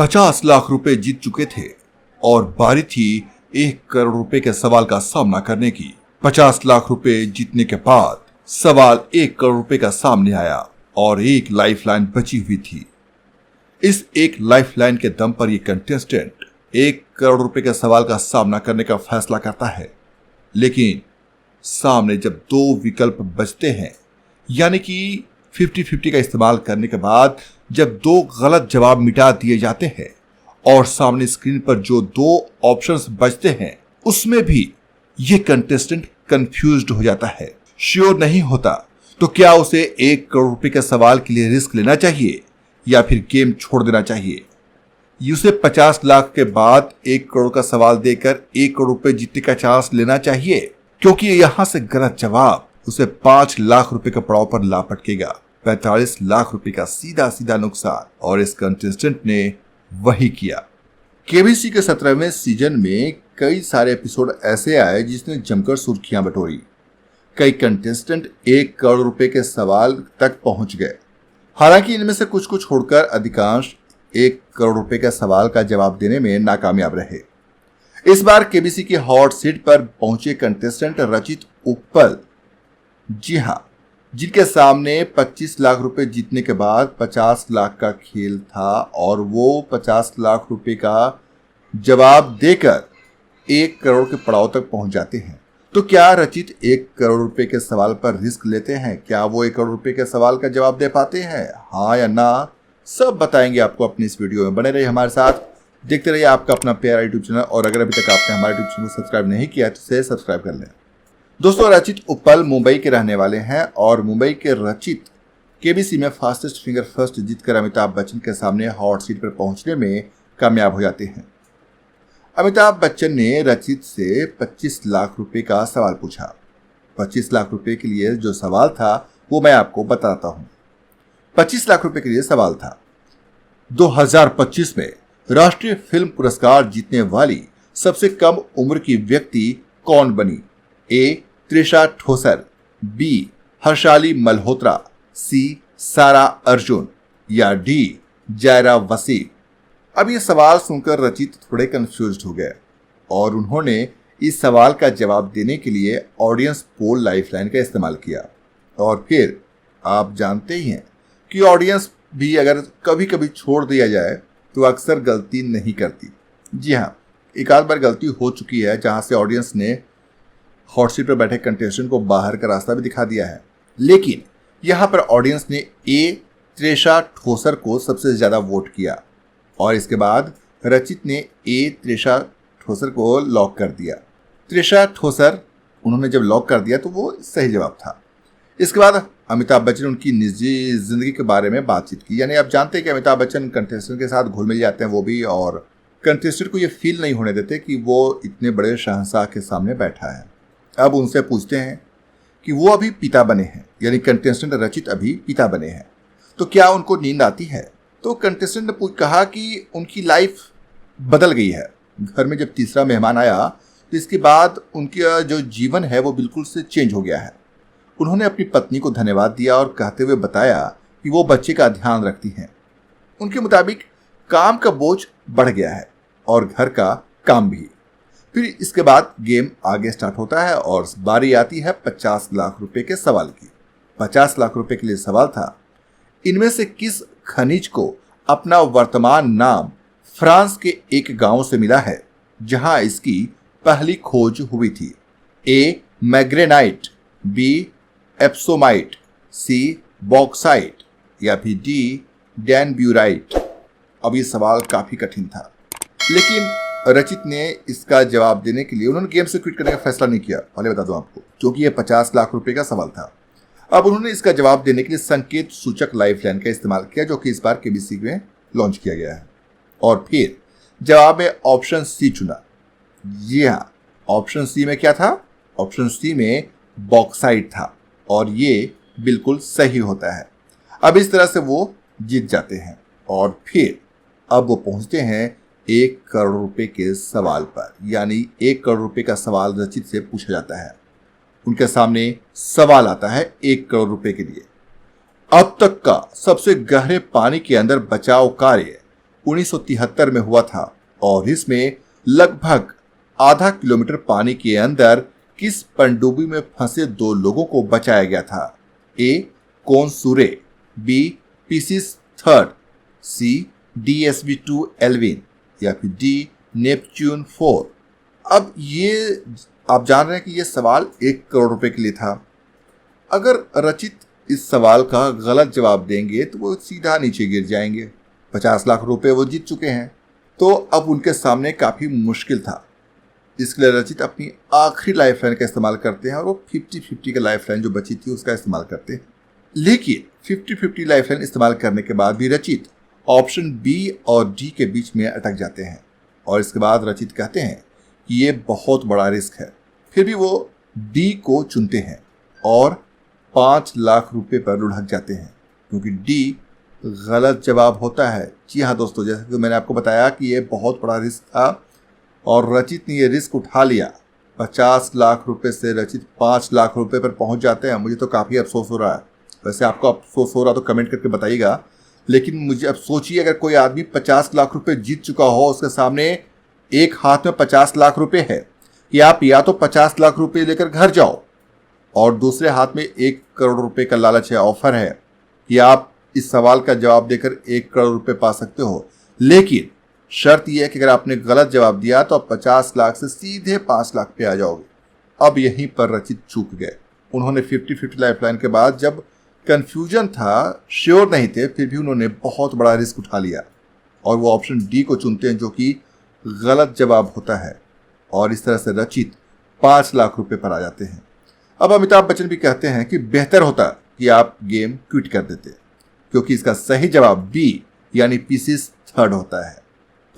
50 लाख रुपए जीत चुके थे और बारी थी 1 करोड़ रुपए के सवाल का सामना करने की। 50 लाख रुपए जीतने के बाद सवाल 1 करोड़ रुपए का सामने आया और एक लाइफलाइन बची हुई थी। इस एक लाइफलाइन के दम पर ये कंटेस्टेंट 1 करोड़ रुपए के सवाल का सामना करने का फैसला करता है। लेकिन सामने जब 2 विकल्प बचते हैं, यानी कि 50-50 का इस्तेमाल करने के बाद जब 2 गलत जवाब मिटा दिए जाते हैं और सामने स्क्रीन पर जो 2 ऑप्शंस बचते हैं उसमें भी ये कंटेस्टेंट कंफ्यूज्ड हो जाता है, श्योर नहीं होता। तो क्या उसे 1 करोड़ रुपए के सवाल के लिए रिस्क लेना चाहिए या फिर गेम छोड़ देना चाहिए? उसे 50 लाख के बाद 1 करोड़ का सवाल देकर 1 करोड़ रुपए जीतने का चांस लेना चाहिए, क्योंकि यहां से गलत जवाब उसे 5 लाख रुपए के पड़ाव पर ला पटकेगा। 45 लाख रुपए का सीधा सीधा नुकसान। और इस कंटेस्टेंट ने वही किया। केबीसी के 17वें सीजन में कई सारे एपिसोड ऐसे आए जिसने जमकर सुर्खियां बटोरी। कई कंटेस्टेंट 1 करोड़ रुपए के सवाल तक पहुंच गए। हालांकि इनमें से कुछ को छोड़कर अधिकांश 1 करोड़ रुपए के सवाल का जवाब देने में नाकामयाब रहे। इस बार केबीसी की हॉट सीट पर पहुंचे कंटेस्टेंट रचित उप्पल, जी हां, जिनके सामने 25 लाख रुपए जीतने के बाद 50 लाख का खेल था और वो 50 लाख रुपए का जवाब देकर 1 करोड़ के पड़ाव तक पहुंच जाते हैं। तो क्या रचित 1 करोड़ रुपए के सवाल पर रिस्क लेते हैं? क्या वो 1 करोड़ रुपए के सवाल का जवाब दे पाते हैं, हाँ या ना? सब बताएंगे आपको अपनी इस वीडियो में। बने रहिए हमारे साथ, देखते रहिए आपका अपना प्यारा यूट्यूब चैनल। और अगर अभी तक आपने हमारे यूट्यूब चैनल को सब्सक्राइब नहीं किया तो इसे सब्सक्राइब कर लें। दोस्तों, रचित उप्पल मुंबई के रहने वाले हैं और मुंबई के रचित केबीसी में फास्टेस्ट फिंगर फर्स्ट जीतकर अमिताभ बच्चन के सामने हॉट सीट पर पहुंचने में कामयाब हो जाते हैं। अमिताभ बच्चन ने रचित से 25 लाख रुपए का सवाल पूछा। 25 लाख रुपए के लिए जो सवाल था वो मैं आपको बताता हूं। 25 लाख रुपए के लिए सवाल था, 2025 में राष्ट्रीय फिल्म पुरस्कार जीतने वाली सबसे कम उम्र की व्यक्ति कौन बनी? ए. त्रिशा ठोसर, बी. हर्षाली मल्होत्रा, सी. सारा अर्जुन या डी. जायरा वसीम। अब ये सवाल सुनकर रचित थोड़े कंफ्यूज्ड हो गए और उन्होंने इस सवाल का जवाब देने के लिए ऑडियंस पोल लाइफलाइन का इस्तेमाल किया। और फिर आप जानते ही हैं कि ऑडियंस भी अगर कभी कभी छोड़ दिया जाए तो अक्सर गलती नहीं करती। जी हाँ, एक आध बार गलती हो चुकी है जहां से ऑडियंस ने हॉट सीट पर बैठे कंटेस्टेंट को बाहर का रास्ता भी दिखा दिया है। लेकिन यहां पर ऑडियंस ने ए. त्रिशा ठोसर को सबसे ज्यादा वोट किया और इसके बाद रचित ने ए. त्रिशा ठोसर को लॉक कर दिया। त्रिशा ठोसर उन्होंने जब लॉक कर दिया तो वो सही जवाब था। इसके बाद अमिताभ बच्चन उनकी निजी जिंदगी के बारे में बातचीत की। यानी आप जानते हैं कि अमिताभ बच्चन कंटेस्टेंट के साथ घुल मिल जाते हैं वो भी, और कंटेस्टेंट को ये फील नहीं होने देते कि वो इतने बड़े शहंशाह के सामने बैठा है। अब उनसे पूछते हैं कि वो अभी पिता बने हैं, यानी कंटेस्टेंट रचित अभी पिता बने हैं, तो क्या उनको नींद आती है? तो कंटेस्टेंट ने कहा कि उनकी लाइफ बदल गई है। घर में जब तीसरा मेहमान आया तो इसके बाद उनका जो जीवन है वो बिल्कुल से चेंज हो गया है। उन्होंने अपनी पत्नी को धन्यवाद दिया और कहते हुए बताया कि वो बच्चे का ध्यान रखती हैं। उनके मुताबिक काम का बोझ बढ़ गया है और घर का काम भी। फिर इसके बाद गेम आगे स्टार्ट होता है और बारी आती है 50 लाख रुपए के सवाल की। 50 लाख रुपए के लिए सवाल था, इनमें से किस खनिज को अपना वर्तमान नाम फ्रांस के एक गांव से मिला है जहां इसकी पहली खोज हुई थी? ए. मैग्नेनाइट, बी. एप्सोमाइट, सी. बॉक्साइट या फिर डी. डैनब्यूराइट। अब ये सवाल काफी कठिन था, लेकिन रचित ने इसका जवाब देने के लिए उन्होंने गेम से क्विट करने का फैसला नहीं किया। पहले बता दूं आपको, क्योंकि ये 50 लाख रुपए का सवाल था। अब उन्होंने इसका जवाब देने के लिए संकेत सूचक लाइफलाइन का इस्तेमाल किया, जो कि इस बार केबीसी में लॉन्च किया गया है। और फिर जवाब में ऑप्शन सी चुना। जी हाँ, ऑप्शन सी में क्या था? ऑप्शन सी में बॉक्साइट था और ये बिल्कुल सही होता है। अब इस तरह से वो जीत जाते हैं और फिर अब वो पहुंचते हैं 1 करोड़ रुपए के सवाल पर। यानी 1 करोड़ रुपए का सवाल रचित से पूछा जाता है। उनके सामने सवाल आता है 1 करोड़ रुपए के लिए। अब तक का सबसे गहरे पानी के अंदर बचाव कार्य 1973 में हुआ था और इसमें लगभग आधा किलोमीटर पानी के अंदर किस पनडुब्बी में फंसे 2 लोगों को बचाया गया था? ए. कोनसूरे, बी. पीसिस थर्ड, सी. DSV-2 एल्विन या फिर डी. नेपच्यून 4। अब ये आप जान रहे हैं कि ये सवाल 1 करोड़ रुपए के लिए था। अगर रचित इस सवाल का गलत जवाब देंगे तो वो सीधा नीचे गिर जाएंगे। 50 लाख रुपए वो जीत चुके हैं, तो अब उनके सामने काफी मुश्किल था। इसके लिए रचित अपनी आखिरी लाइफ लाइन का इस्तेमाल करते हैं और वो 50-50 का लाइफ लाइन जो बची थी उसका इस्तेमाल करते हैं। लेकिन 50-50 लाइफ लाइन इस्तेमाल करने के बाद भी रचित ऑप्शन बी और डी के बीच में अटक जाते हैं और इसके बाद रचित कहते हैं कि ये बहुत बड़ा रिस्क है। फिर भी वो डी को चुनते हैं और 5 लाख रुपए पर लुढ़क जाते हैं क्योंकि डी गलत जवाब होता है। जी हाँ दोस्तों, जैसे कि मैंने आपको बताया कि ये बहुत बड़ा रिस्क था और रचित ने ये रिस्क उठा लिया। 50 लाख रुपए से रचित 5 लाख रुपए पर पहुंच जाते हैं। मुझे तो काफ़ी अफसोस हो रहा है। वैसे आपको अफसोस हो रहा तो कमेंट करके बताइएगा, लेकिन मुझे अब सोचिए अगर कोई आदमी 50 लाख रुपए जीत चुका हो, उसके सामने एक हाथ में 50 लाख रुपए है कि आप या तो 50 लाख रुपए लेकर घर जाओ और दूसरे हाथ में 1 करोड़ रुपए का लालच है, ऑफर है कि आप इस सवाल का जवाब देकर 1 करोड़ रुपए पा सकते हो। लेकिन शर्त यह है कि अगर आपने गलत जवाब दिया तो आप 50 लाख से सीधे 5 लाख पे आ जाओगे। अब यहीं पर रचित चूक गए। उन्होंने 50-50 लाइफलाइन के बाद जब कंफ्यूजन था, श्योर नहीं थे, फिर भी उन्होंने बहुत बड़ा रिस्क उठा लिया और वो ऑप्शन डी को चुनते हैं जो कि गलत जवाब होता है और इस तरह से रचित 5 लाख रुपए पर आ जाते हैं। अब अमिताभ बच्चन भी कहते हैं कि बेहतर होता कि आप गेम क्विट कर देते क्योंकि इसका सही जवाब बी यानी पीसिस थर्ड होता है।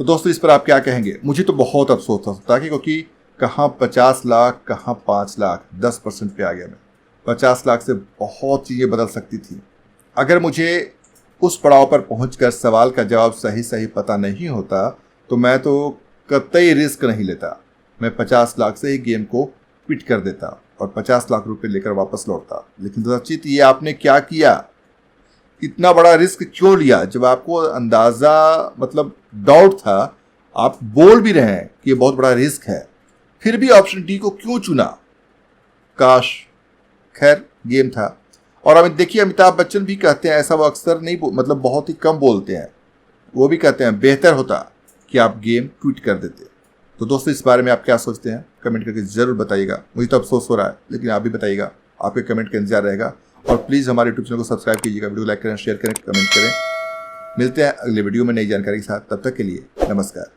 तो दोस्तों इस पर आप क्या कहेंगे? मुझे तो बहुत अफसोस होता है क्योंकि कहाँ 50 लाख कहाँ 5 लाख, 10% पे आ गया मैं। 50 लाख से बहुत चीज़ें बदल सकती थी। अगर मुझे उस पड़ाव पर पहुंचकर सवाल का जवाब सही पता नहीं होता तो मैं तो कतई रिस्क नहीं लेता। मैं 50 लाख से ही गेम को क्विट कर देता और 50 लाख रुपए लेकर वापस लौटता। लेकिन रचित, ये आपने क्या किया? इतना बड़ा रिस्क क्यों लिया? जब आपको अंदाजा मतलब डाउट था, आप बोल भी रहे हैं कि ये बहुत बड़ा रिस्क है, फिर भी ऑप्शन डी को क्यों चुना? काश, खैर गेम था। और अब देखिए अमिताभ बच्चन भी कहते हैं, ऐसा वो अक्सर नहीं मतलब बहुत ही कम बोलते हैं, वो भी कहते हैं बेहतर होता कि आप गेम क्विट कर देते। तो दोस्तों इस बारे में आप क्या सोचते हैं? कमेंट करके जरूर बताइएगा। मुझे तो अफसोस हो रहा है लेकिन आप भी बताइएगा, आपके कमेंट का इंतजार रहेगा। और प्लीज़ हमारे यूट्यूब चैनल को सब्सक्राइब कीजिएगा, वीडियो लाइक करें, शेयर करें, कमेंट करें। मिलते हैं अगले वीडियो में नई जानकारी के साथ। तब तक के लिए नमस्कार।